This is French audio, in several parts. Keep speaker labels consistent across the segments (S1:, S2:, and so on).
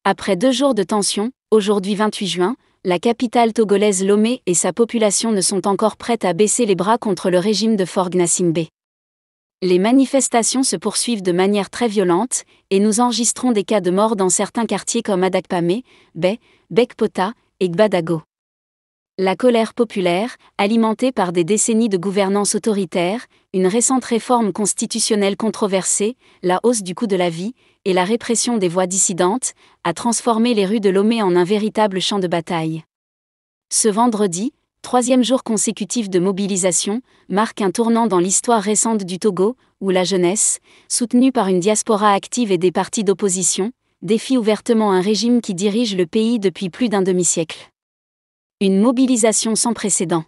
S1: Après 2 jours de tension, aujourd'hui 28 juin, la capitale togolaise Lomé et sa population ne sont encore prêtes à baisser les bras contre le régime de Faure Gnassingbé. Les manifestations se poursuivent de manière très violente, et nous enregistrons des cas de mort dans certains quartiers comme Adakpamé, Bé, Bekpota et Gbadago. La colère populaire, alimentée par des décennies de gouvernance autoritaire, une récente réforme constitutionnelle controversée, la hausse du coût de la vie, et la répression des voix dissidentes, a transformé les rues de Lomé en un véritable champ de bataille. Ce vendredi, 3e jour consécutif de mobilisation, marque un tournant dans l'histoire récente du Togo, où la jeunesse, soutenue par une diaspora active et des partis d'opposition, défie ouvertement un régime qui dirige le pays depuis plus d'un demi-siècle. Une mobilisation sans précédent.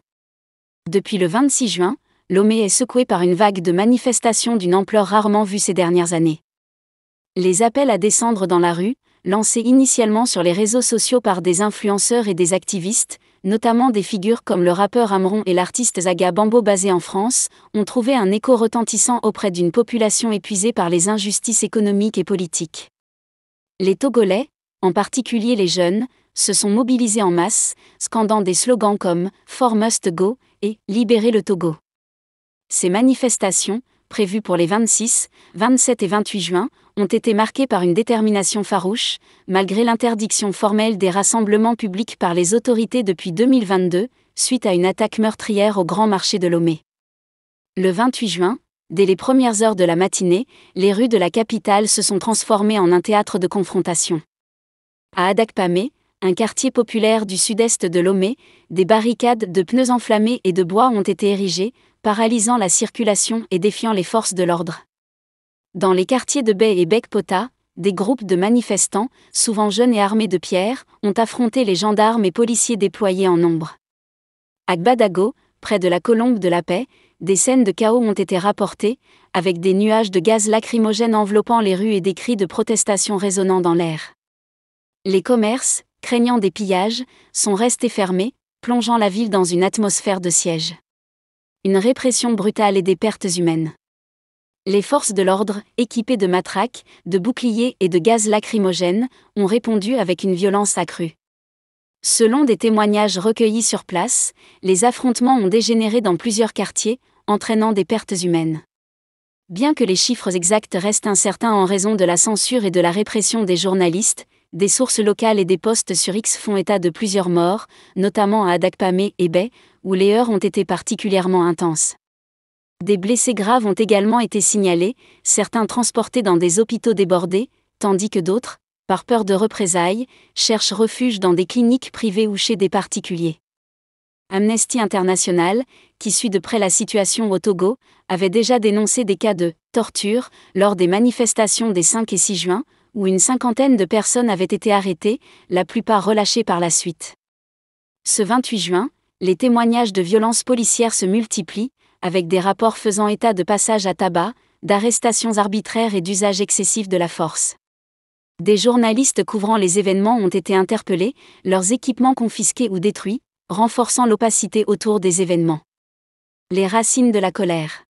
S1: Depuis le 26 juin, Lomé est secouée par une vague de manifestations d'une ampleur rarement vue ces dernières années. Les appels à descendre dans la rue, lancés initialement sur les réseaux sociaux par des influenceurs et des activistes, notamment des figures comme le rappeur Amron et l'artiste Zaga Bambo basés en France, ont trouvé un écho retentissant auprès d'une population épuisée par les injustices économiques et politiques. Les Togolais, en particulier les jeunes, se sont mobilisés en masse, scandant des slogans comme « Faure must go » et « Libérez le Togo ». Ces manifestations, prévues pour les 26, 27 et 28 juin, ont été marquées par une détermination farouche, malgré l'interdiction formelle des rassemblements publics par les autorités depuis 2022, suite à une attaque meurtrière au grand marché de Lomé. Le 28 juin, dès les premières heures de la matinée, les rues de la capitale se sont transformées en un théâtre de confrontation. À Adakpamé, un quartier populaire du sud-est de Lomé, des barricades de pneus enflammés et de bois ont été érigées, paralysant la circulation et défiant les forces de l'ordre. Dans les quartiers de Bé et Bekpota, des groupes de manifestants, souvent jeunes et armés de pierres, ont affronté les gendarmes et policiers déployés en nombre. À Gbadago, près de la Colombe de la Paix, des scènes de chaos ont été rapportées, avec des nuages de gaz lacrymogène enveloppant les rues et des cris de protestation résonnant dans l'air. Les commerces, craignant des pillages, sont restés fermés, plongeant la ville dans une atmosphère de siège. Une répression brutale et des pertes humaines. Les forces de l'ordre, équipées de matraques, de boucliers et de gaz lacrymogène, ont répondu avec une violence accrue. Selon des témoignages recueillis sur place, les affrontements ont dégénéré dans plusieurs quartiers, entraînant des pertes humaines. Bien que les chiffres exacts restent incertains en raison de la censure et de la répression des journalistes, des sources locales et des posts sur X font état de plusieurs morts, notamment à Adakpamé et Bé, où les heurts ont été particulièrement intenses. Des blessés graves ont également été signalés, certains transportés dans des hôpitaux débordés, tandis que d'autres, par peur de représailles, cherchent refuge dans des cliniques privées ou chez des particuliers. Amnesty International, qui suit de près la situation au Togo, avait déjà dénoncé des cas de torture lors des manifestations des 5 et 6 juin, où une 50aine de personnes avaient été arrêtées, la plupart relâchées par la suite. Ce 28 juin, les témoignages de violences policières se multiplient, avec des rapports faisant état de passages à tabac, d'arrestations arbitraires et d'usage excessif de la force. Des journalistes couvrant les événements ont été interpellés, leurs équipements confisqués ou détruits, renforçant l'opacité autour des événements. Les racines de la colère.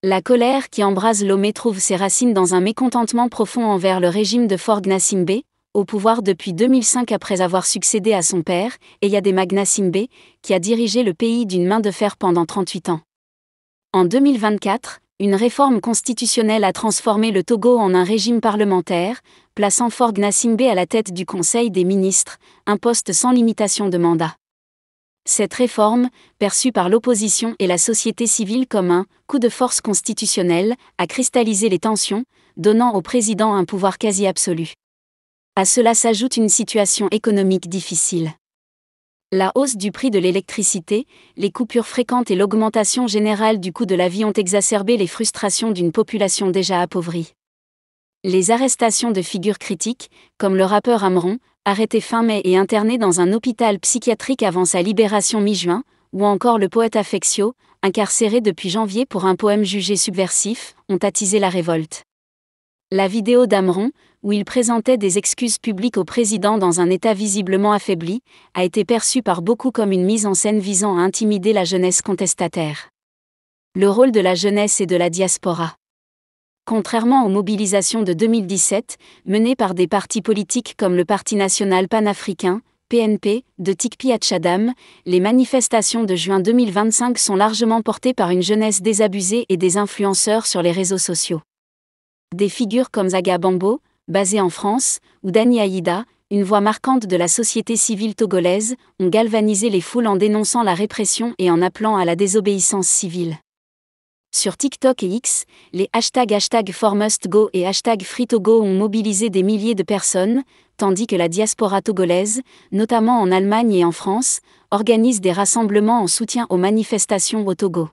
S1: La colère qui embrase Lomé trouve ses racines dans un mécontentement profond envers le régime de Faure Gnassingbé, au pouvoir depuis 2005 après avoir succédé à son père, Eyadema Gnassingbé, qui a dirigé le pays d'une main de fer pendant 38 ans. En 2024, une réforme constitutionnelle a transformé le Togo en un régime parlementaire, plaçant Faure Gnassingbé à la tête du Conseil des ministres, un poste sans limitation de mandat. Cette réforme, perçue par l'opposition et la société civile comme un « coup de force constitutionnel », a cristallisé les tensions, donnant au président un pouvoir quasi absolu. À cela s'ajoute une situation économique difficile. La hausse du prix de l'électricité, les coupures fréquentes et l'augmentation générale du coût de la vie ont exacerbé les frustrations d'une population déjà appauvrie. Les arrestations de figures critiques, comme le rappeur Amron, arrêté fin mai et interné dans un hôpital psychiatrique avant sa libération mi-juin, ou encore le poète Affectio, incarcéré depuis janvier pour un poème jugé subversif, ont attisé la révolte. La vidéo d'Amron, où il présentait des excuses publiques au président dans un état visiblement affaibli, a été perçue par beaucoup comme une mise en scène visant à intimider la jeunesse contestataire. Le rôle de la jeunesse et de la diaspora. Contrairement aux mobilisations de 2017, menées par des partis politiques comme le Parti national panafricain, PNP, de Tikpi Hatchadam, les manifestations de juin 2025 sont largement portées par une jeunesse désabusée et des influenceurs sur les réseaux sociaux. Des figures comme Zaga Bambo, basé en France, ou Dani Aïda, une voix marquante de la société civile togolaise, ont galvanisé les foules en dénonçant la répression et en appelant à la désobéissance civile. Sur TikTok et X, les hashtags #ForMustGo et #FreeTogo ont mobilisé des milliers de personnes, tandis que la diaspora togolaise, notamment en Allemagne et en France, organise des rassemblements en soutien aux manifestations au Togo.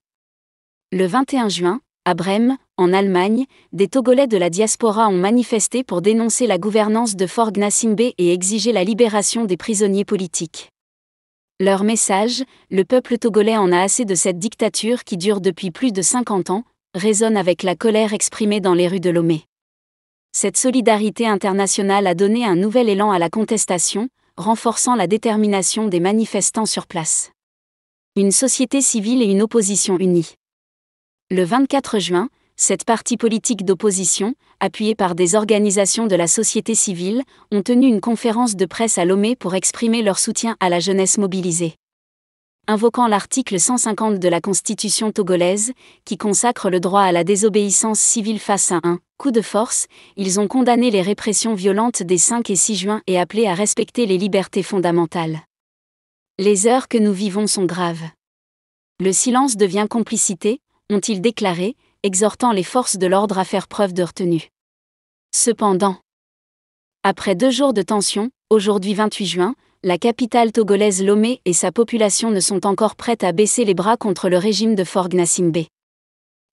S1: Le 21 juin, à Brême, en Allemagne, des Togolais de la diaspora ont manifesté pour dénoncer la gouvernance de Faure Gnassingbé et exiger la libération des prisonniers politiques. Leur message, le peuple togolais en a assez de cette dictature qui dure depuis plus de 50 ans, résonne avec la colère exprimée dans les rues de Lomé. Cette solidarité internationale a donné un nouvel élan à la contestation, renforçant la détermination des manifestants sur place. Une société civile et une opposition unie. Le 24 juin, cette partie politique d'opposition, appuyée par des organisations de la société civile, ont tenu une conférence de presse à Lomé pour exprimer leur soutien à la jeunesse mobilisée. Invoquant l'article 150 de la Constitution togolaise, qui consacre le droit à la désobéissance civile face à un coup de force, ils ont condamné les répressions violentes des 5 et 6 juin et appelé à respecter les libertés fondamentales. Les heures que nous vivons sont graves. Le silence devient complicité, ont-ils déclaré, exhortant les forces de l'ordre à faire preuve de retenue. Cependant, après 2 jours de tension, aujourd'hui 28 juin, la capitale togolaise Lomé et sa population ne sont encore prêtes à baisser les bras contre le régime de Faure Gnassingbé.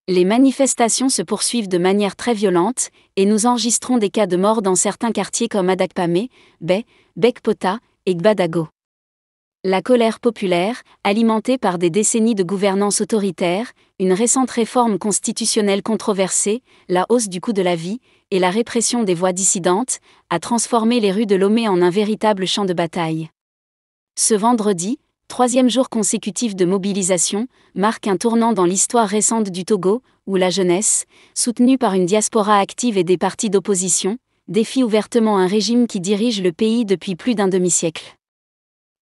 S1: Les manifestations se poursuivent de manière très violente, et nous enregistrons des cas de mort dans certains quartiers comme Adakpamé, Bé, Bekpota et Gbadago. La colère populaire, alimentée par des décennies de gouvernance autoritaire, une récente réforme constitutionnelle controversée, la hausse du coût de la vie, et la répression des voix dissidentes, a transformé les rues de Lomé en un véritable champ de bataille. Ce vendredi, 3e jour consécutif de mobilisation, marque un tournant dans l'histoire récente du Togo, où la jeunesse, soutenue par une diaspora active et des partis d'opposition, défie ouvertement un régime qui dirige le pays depuis plus d'un demi-siècle.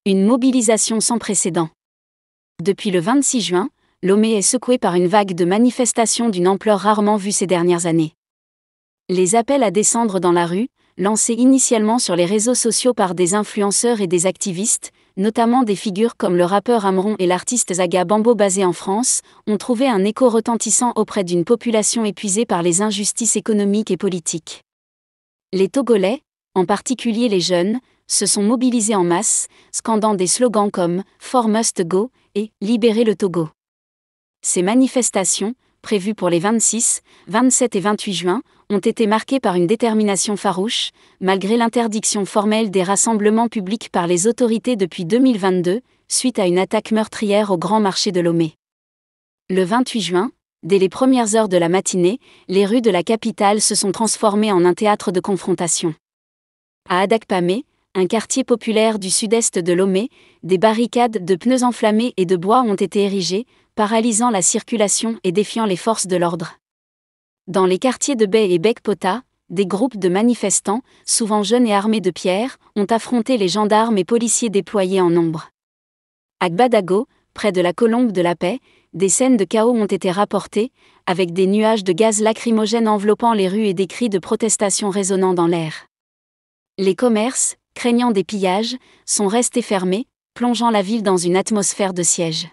S1: Une mobilisation sans précédent. Depuis le 26 juin, Lomé est secouée par une vague de manifestations d'une ampleur rarement vue ces dernières années. Les appels à descendre dans la rue, lancés initialement sur les réseaux sociaux par des influenceurs et des activistes, notamment des figures comme le rappeur Amron et l'artiste Zaga Bambo basés en France, ont trouvé un écho retentissant auprès d'une population épuisée par les injustices économiques et politiques. Les Togolais, en particulier les jeunes, se sont mobilisés en masse, scandant des slogans comme « ForMustGo » et « Libérez le Togo ». Ces manifestations, prévues pour les 26, 27 et 28 juin, ont été marquées par une détermination farouche, malgré l'interdiction formelle des rassemblements publics par les autorités depuis 2022, suite à une attaque meurtrière au Grand Marché de Lomé. Le 28 juin, dès les premières heures de la matinée, les rues de la capitale se sont transformées en un théâtre de confrontation. À Adakpamé, un quartier populaire du sud-est de Lomé, des barricades de pneus enflammés et de bois ont été érigées, paralysant la circulation et défiant les forces de l'ordre. Dans les quartiers de Bé et Bekpota, des groupes de manifestants, souvent jeunes et armés de pierres, ont affronté les gendarmes et policiers déployés en nombre. À Gbadago, près de la Colombe de la Paix, des scènes de chaos ont été rapportées, avec des nuages de gaz lacrymogène enveloppant les rues et des cris de protestation résonnant dans l'air. Les commerces, craignant des pillages, sont restés fermés, plongeant la ville dans une atmosphère de siège.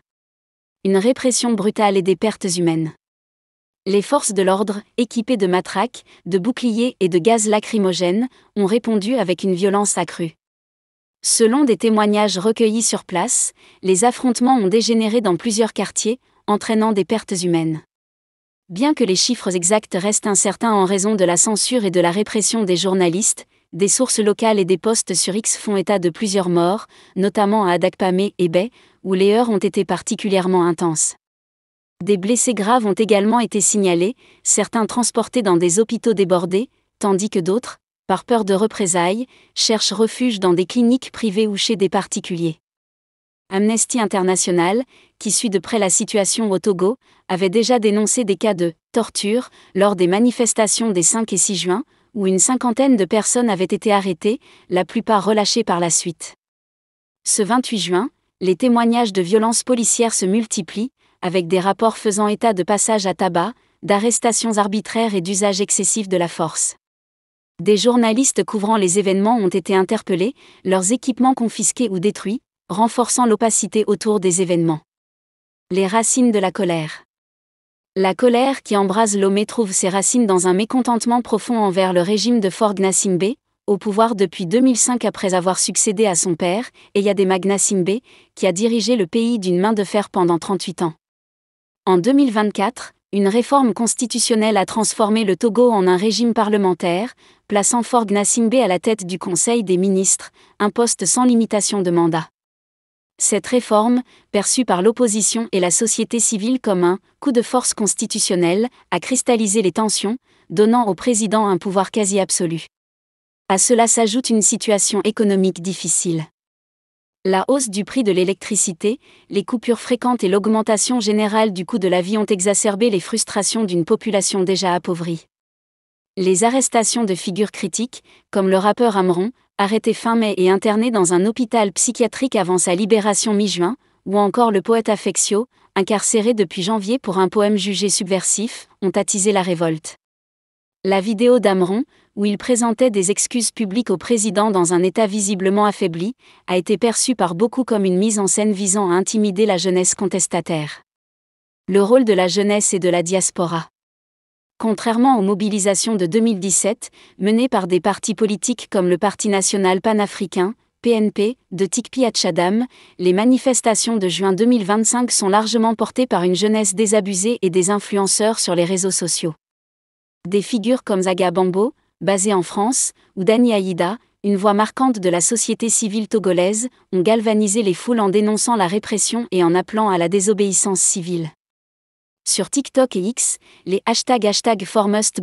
S1: Une répression brutale et des pertes humaines. Les forces de l'ordre, équipées de matraques, de boucliers et de gaz lacrymogène, ont répondu avec une violence accrue. Selon des témoignages recueillis sur place, les affrontements ont dégénéré dans plusieurs quartiers, entraînant des pertes humaines. Bien que les chiffres exacts restent incertains en raison de la censure et de la répression des journalistes, des sources locales et des posts sur X font état de plusieurs morts, notamment à Adakpamé et Bé, où les heurts ont été particulièrement intenses. Des blessés graves ont également été signalés, certains transportés dans des hôpitaux débordés, tandis que d'autres, par peur de représailles, cherchent refuge dans des cliniques privées ou chez des particuliers. Amnesty International, qui suit de près la situation au Togo, avait déjà dénoncé des cas de torture lors des manifestations des 5 et 6 juin, où une cinquantaine de personnes avaient été arrêtées, la plupart relâchées par la suite. Ce 28 juin, les témoignages de violences policières se multiplient, avec des rapports faisant état de passages à tabac, d'arrestations arbitraires et d'usage excessif de la force. Des journalistes couvrant les événements ont été interpellés, leurs équipements confisqués ou détruits, renforçant l'opacité autour des événements. Les racines de la colère. La colère qui embrase Lomé trouve ses racines dans un mécontentement profond envers le régime de Faure Gnassingbé, au pouvoir depuis 2005 après avoir succédé à son père, Eyadema Gnassingbé, qui a dirigé le pays d'une main de fer pendant 38 ans. En 2024, une réforme constitutionnelle a transformé le Togo en un régime parlementaire, plaçant Faure Gnassingbé à la tête du Conseil des ministres, un poste sans limitation de mandat. Cette réforme, perçue par l'opposition et la société civile comme un « coup de force constitutionnel », a cristallisé les tensions, donnant au président un pouvoir quasi absolu. À cela s'ajoute une situation économique difficile. La hausse du prix de l'électricité, les coupures fréquentes et l'augmentation générale du coût de la vie ont exacerbé les frustrations d'une population déjà appauvrie. Les arrestations de figures critiques, comme le rappeur Amron, arrêté fin mai et interné dans un hôpital psychiatrique avant sa libération mi-juin, ou encore le poète Affectio, incarcéré depuis janvier pour un poème jugé subversif, ont attisé la révolte. La vidéo d'Amron, où il présentait des excuses publiques au président dans un état visiblement affaibli, a été perçue par beaucoup comme une mise en scène visant à intimider la jeunesse contestataire. Le rôle de la jeunesse et de la diaspora. Contrairement aux mobilisations de 2017, menées par des partis politiques comme le Parti national panafricain, PNP, de Tikpi Hatchadam, les manifestations de juin 2025 sont largement portées par une jeunesse désabusée et des influenceurs sur les réseaux sociaux. Des figures comme Zaga Bambo, basé en France, ou Dani Aïda, une voix marquante de la société civile togolaise, ont galvanisé les foules en dénonçant la répression et en appelant à la désobéissance civile. Sur TikTok et X, les #ForMust